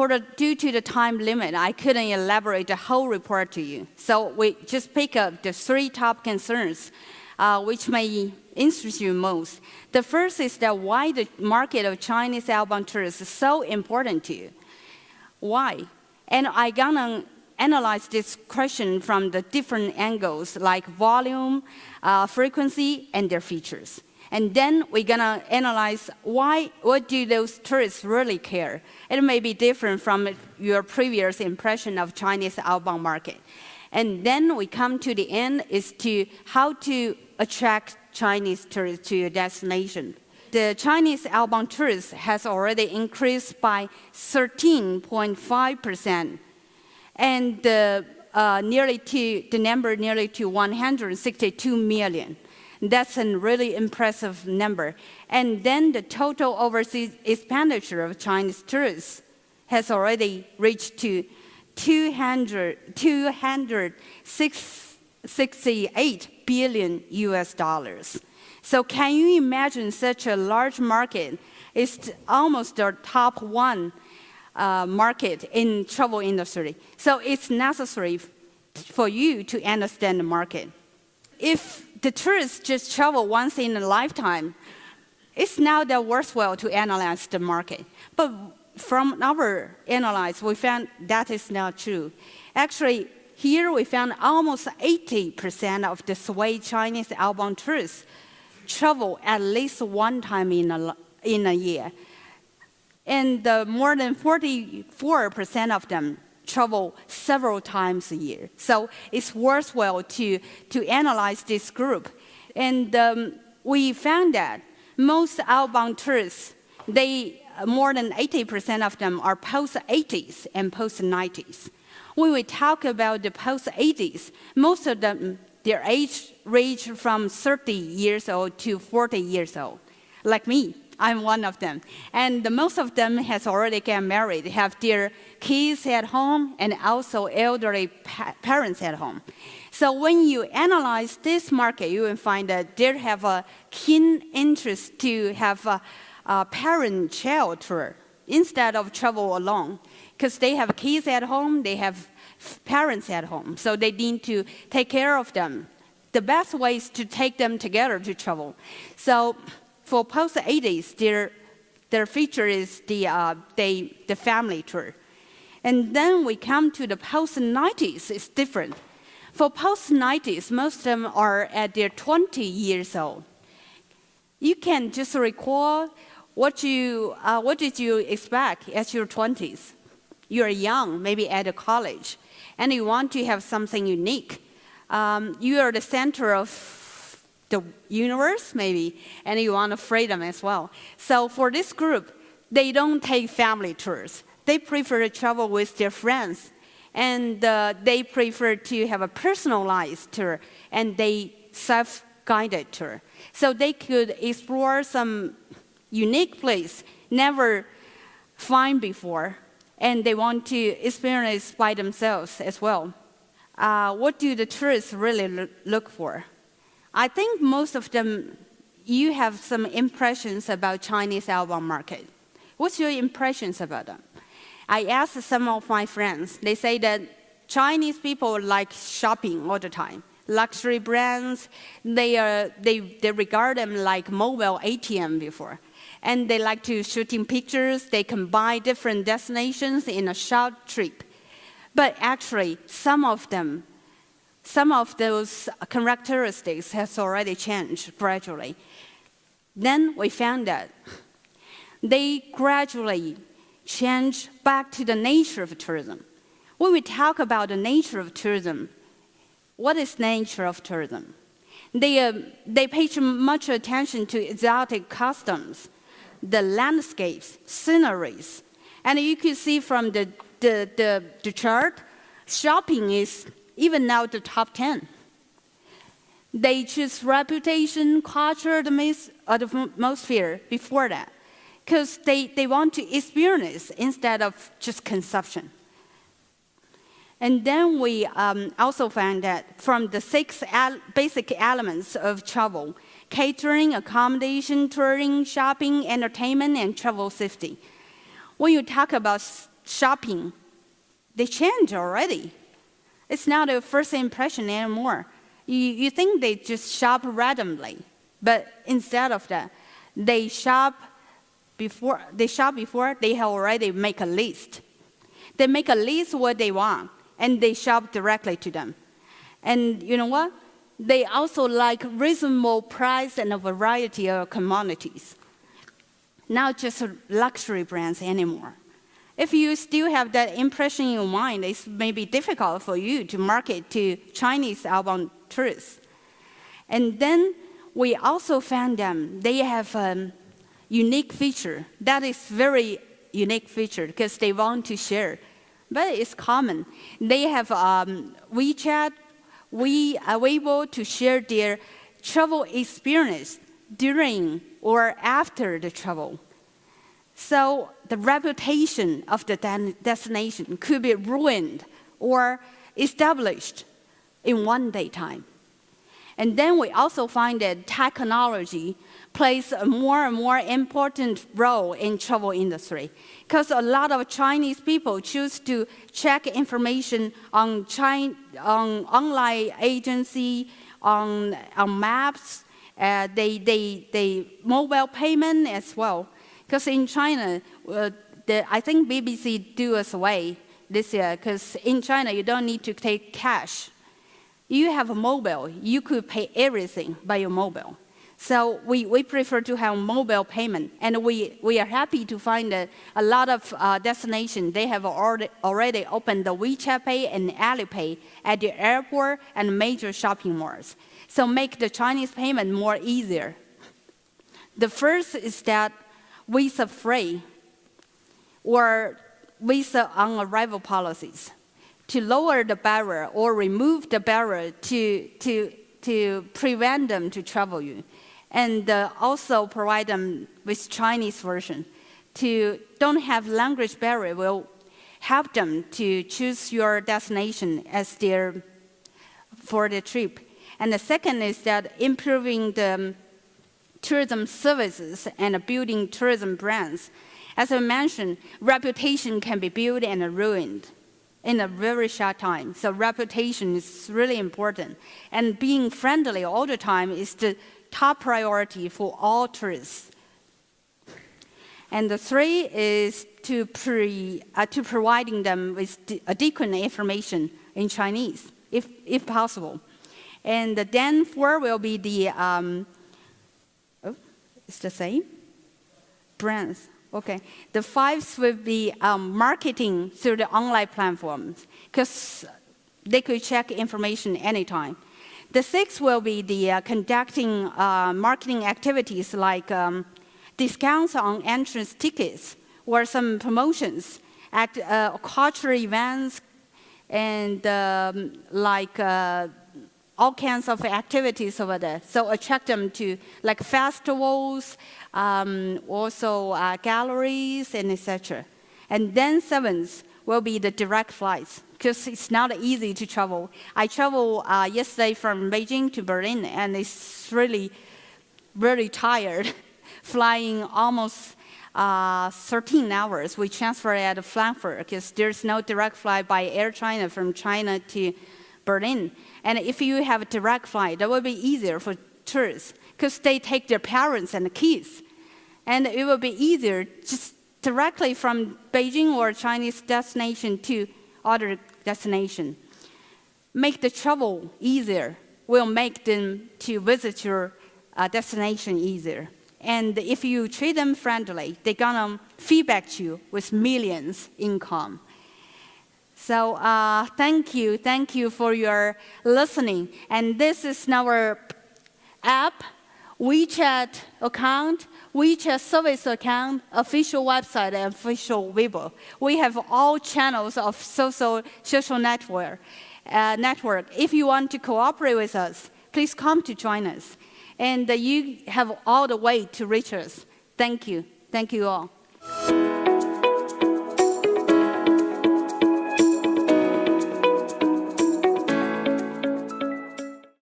due to the time limit, I couldn't elaborate the whole report to you. So we just pick up the 3 top concerns which may interest you most. The first is that why the market of Chinese outbound tourists is so important to you. Why? And I'm gonna analyze this question from the different angles like volume, frequency, and their features. And then we're gonna analyze what do those tourists really care. It may be different from your previous impression of Chinese outbound market. And then we come to the end is to how to attract Chinese tourists to your destination. The Chinese outbound tourists has already increased by 13.5%, and the number nearly to 162 million. That's a really impressive number. And then the total overseas expenditure of Chinese tourists has already reached to 268 billion US dollars. So can you imagine such a large market? It's almost the top 1 market in travel industry. So it's necessary for you to understand the market. If the tourists just travel once in a lifetime, it's not that worthwhile to analyze the market. But from our analysis, we found that is not true. Actually, here we found almost 80% of the Sway Chinese outbound tourists travel at least 1 time in a year. And more than 44% of them travel several times a year. So it's worthwhile to analyze this group. And we found that most outbound tourists, more than 80% of them are post-80s and post-90s. When we talk about the post-80s, most of them, their age range from 30 years old to 40 years old. Like me, I'm one of them. And most of them has already got married, have their kids at home, and also elderly parents at home. So when you analyze this market, you will find that they have a keen interest to have a parent-child tour instead of travel alone. Because they have kids at home, they have parents at home, so they need to take care of them. The best way is to take them together to travel. So for post-80s, their feature is the family tour. And then we come to the post-90s, it's different. For post-90s, most of them are at their 20 years old. You can just recall what did you expect at your 20s? You're young, maybe at a college, and you want to have something unique. You are the center of the universe, maybe, and you want freedom as well. So for this group, they don't take family tours. They prefer to travel with their friends, and they prefer to have a personalized tour, and they self-guided tour. So they could explore some unique place never find before, and they want to experience by themselves as well. What do the tourists really look for? I think most of them, you have some impressions about Chinese outbound market. What's your impressions about them? I asked some of my friends. They say that Chinese people like shopping all the time. Luxury brands, they regard them like mobile ATM before. And they like to shooting pictures. They can buy different destinations in a short trip. But actually, some of those characteristics has already changed gradually. Then we found that they gradually change back to the nature of tourism. When we talk about the nature of tourism, what is nature of tourism? They pay much attention to exotic customs, the landscapes, sceneries. And you can see from the chart, shopping is even now the top 10. They choose reputation, culture, the atmosphere before that, because they want to experience instead of just consumption. And then we also found that from the 6 basic elements of travel, catering, accommodation, touring, shopping, entertainment, and travel safety. When you talk about shopping, they change already. It's not a first impression anymore. You think they just shop randomly, but instead of that, they shop before they have already make a list. They make a list what they want, and they shop directly to them. And you know what? They also like reasonable price and a variety of commodities, not just luxury brands anymore. If you still have that impression in your mind, it's maybe difficult for you to market to Chinese outbound tourists. And then we also found them, they have a unique feature. That is very unique feature because they want to share. But it's common. They have WeChat, Weibo to share their travel experience during or after the travel. So the reputation of the destination could be ruined or established in one day time. And then we also find that technology plays a more and more important role in travel industry because a lot of Chinese people choose to check information on online agency, on maps, they mobile payment as well. Because in China, I think BBC do us away this year, because in China, you don't need to take cash. You have a mobile, you could pay everything by your mobile. So we prefer to have mobile payment, and we are happy to find that a lot of destinations, they have already opened the WeChat Pay and Alipay at the airport and major shopping malls. So make the Chinese payment more easier. The first is that visa-free or visa on arrival policies to lower the barrier or remove the barrier to prevent them to travel you. And also provide them with Chinese version. To don't have language barrier will help them to choose your destination as for the trip. And the second is that improving the tourism services and building tourism brands. As I mentioned, reputation can be built and ruined in a very short time. So reputation is really important. And being friendly all the time is the top priority for all tourists. And the three is to providing them with adequate information in Chinese, if possible. And then four will be the, it's the same? Brands, okay. The fifth will be marketing through the online platforms, because they could check information anytime. The sixth will be the conducting marketing activities like discounts on entrance tickets or some promotions at cultural events and all kinds of activities over there. So attract them to like festivals, also galleries, and etc. And then seventh will be the direct flights, because it's not easy to travel. I traveled yesterday from Beijing to Berlin, and it's really, really tired, flying almost 13 hours. We transferred at Frankfurt, because there's no direct flight by Air China from China to Berlin. And if you have a direct flight, that will be easier for tourists, because they take their parents and the kids. And it will be easier just directly from Beijing or Chinese destination to other destination. Make the travel easier will make them to visit your destination easier. And if you treat them friendly, they're gonna feedback you with millions income. So thank you for your listening. And this is our app, WeChat account, WeChat service account, official website, and official Weibo. We have all channels of social network. If you want to cooperate with us, please come to join us. And you have all the way to reach us. Thank you. Thank you all.